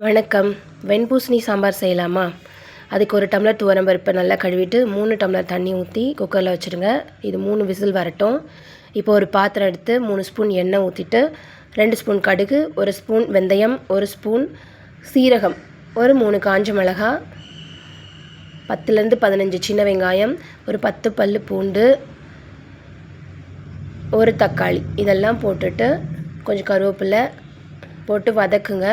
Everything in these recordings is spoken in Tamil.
வணக்கம். வெண்பூசணி சாம்பார் செய்யலாமா? அதுக்கு 1 டம்ளர் துவரம் பருப்பை நல்லா கழுவிட்டு 3 டம்ளர் தண்ணி ஊற்றி குக்கரில் வச்சுருங்க. இது 3 விசில் வரட்டும். இப்போ ஒரு பாத்திரம் எடுத்து 3 ஸ்பூன் எண்ணெய் ஊற்றிட்டு 2 ஸ்பூன் கடுகு, 1 ஸ்பூன் வெந்தயம், 1 ஸ்பூன் சீரகம், ஒரு 3 காஞ்ச மிளகாய், 10லேருந்து 15 சின்ன வெங்காயம், ஒரு 10 பல் பூண்டு, ஒரு தக்காளி இதெல்லாம் போட்டுட்டு கொஞ்சம் கருவேப்பிலை போட்டு வதக்குங்க.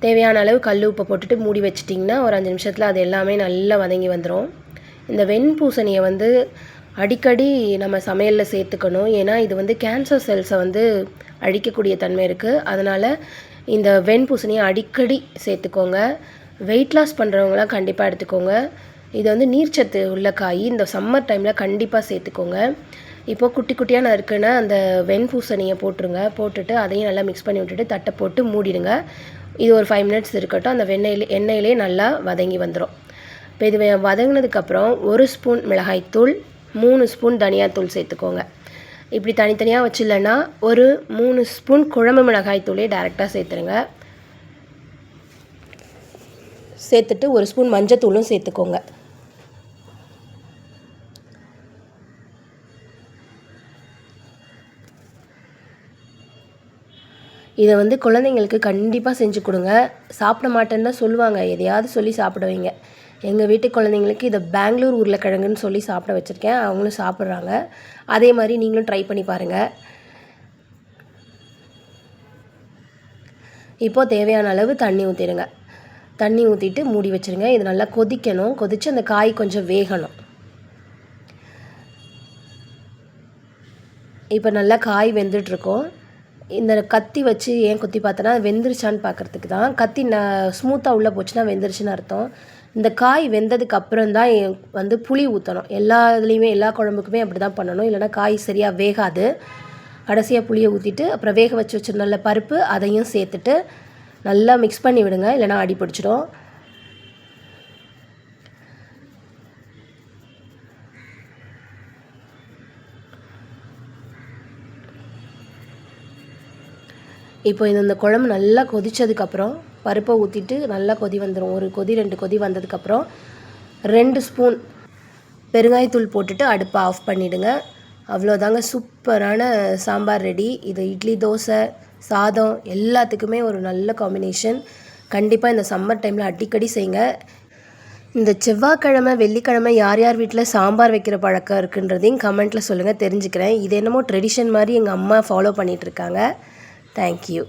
தேவையான அளவு கல் உப்பை போட்டுட்டு மூடி வச்சிட்டிங்கன்னா ஒரு 5 நிமிஷத்தில் அது எல்லாமே நல்லா வதங்கி வந்துடும். இந்த வெண்பூசணியை அடிக்கடி நம்ம சமையலில் சேர்த்துக்கணும். ஏன்னா இது கேன்சர் செல்ஸை அழிக்கக்கூடிய தன்மை இருக்குது. அதனால் இந்த வெண்பூசணியை அடிக்கடி சேர்த்துக்கோங்க. வெயிட் லாஸ் பண்ணுறவங்களாம் கண்டிப்பாக எடுத்துக்கோங்க. இது நீர்ச்சத்து உள்ள காய். இந்த சம்மர் டைமில் கண்டிப்பாக சேர்த்துக்கோங்க. இப்போது குட்டி குட்டியாக நறுக்குன அந்த வெண்பூசணியை போட்டுருங்க. போட்டுட்டு அதையும் நல்லா மிக்ஸ் பண்ணி விட்டுட்டு தட்டை போட்டு மூடிடுங்க. இது ஒரு 5 மினிட்ஸ் இருக்கட்டும். அந்த எண்ணெயிலே நல்லா வதங்கி வந்துடும். இப்போ இது வதங்கினதுக்கப்புறம் 1 ஸ்பூன் மிளகாய்த்தூள், 3 ஸ்பூன் தனியாத்தூள் சேர்த்துக்கோங்க. இப்படி தனித்தனியாக வச்சிடலன்னா ஒரு 3 ஸ்பூன் குழம்பு மிளகாய்த்தூளே டைரெக்டாக சேர்த்துருங்க. சேர்த்துட்டு 1 ஸ்பூன் மஞ்சத்தூளும் சேர்த்துக்கோங்க. இதை குழந்தைங்களுக்கு கண்டிப்பாக செஞ்சு கொடுங்க. சாப்பிட மாட்டேன்னு தான் சொல்லுவாங்க. எதையாவது சொல்லி சாப்பிட வைங்க. எங்கள் வீட்டு குழந்தைங்களுக்கு இதை பெங்களூர் உருளைக்கிழங்குன்னு சொல்லி சாப்பிட வச்சுருக்கேன். அவங்களும் சாப்பிட்றாங்க. அதே மாதிரி நீங்களும் ட்ரை பண்ணி பாருங்கள். இப்போது தேவையான அளவு தண்ணி ஊற்றிடுங்க. தண்ணி ஊற்றிட்டு மூடி வச்சுருங்க. இது நல்லா கொதிக்கணும். கொதித்து அந்த காய் கொஞ்சம் வேகணும். இப்போ நல்லா காய் வெந்துட்டுருக்கோம். இந்த கத்தி வச்சு ஏன் குத்தி பார்த்தோன்னா வெந்துருச்சான்னு பார்க்குறதுக்கு தான். கத்தி ஸ்மூத்தாக உள்ளே போச்சுன்னா வெந்துருச்சுன்னு அர்த்தம். இந்த காய் வெந்ததுக்கு அப்புறம் தான் புளி ஊற்றணும். எல்லா இதுலேயுமே எல்லா குழம்புக்குமே அப்படி தான் பண்ணணும். இல்லைனா காய் சரியாக வேகாது. கடைசியாக புளியை ஊற்றிட்டு அப்புறம் வேக வச்சு வச்சுருந்தோம்ல பருப்பு, அதையும் சேர்த்துட்டு நல்லா மிக்ஸ் பண்ணி விடுங்க. இல்லைனா அடி பிடிச்சிடும். இப்போ இந்த குழம்பு நல்லா கொதித்ததுக்கப்புறம் பருப்பை ஊற்றிட்டு நல்லா கொதி வந்துடும். ஒரு கொதி 2 கொதி வந்ததுக்கப்புறம் 2 ஸ்பூன் பெருங்காயத்தூள் போட்டுட்டு அடுப்பை ஆஃப் பண்ணிவிடுங்க. அவ்வளோதாங்க, சூப்பரான சாம்பார் ரெடி. இது இட்லி, தோசை, சாதம் எல்லாத்துக்குமே ஒரு நல்ல காம்பினேஷன். கண்டிப்பாக இந்த சம்மர் டைமில் அடிக்கடி செய்யுங்க. இந்த செவ்வாய்க்கிழமை, வெள்ளிக்கிழமை யார் யார் வீட்டில் சாம்பார் வைக்கிற பழக்கம் இருக்குன்றதையும் கமெண்ட்டில் சொல்லுங்கள், தெரிஞ்சுக்கிறேன். இது என்னமோ ட்ரெடிஷன் மாதிரி எங்கள் அம்மா ஃபாலோ பண்ணிகிட்ருக்காங்க. Thank you.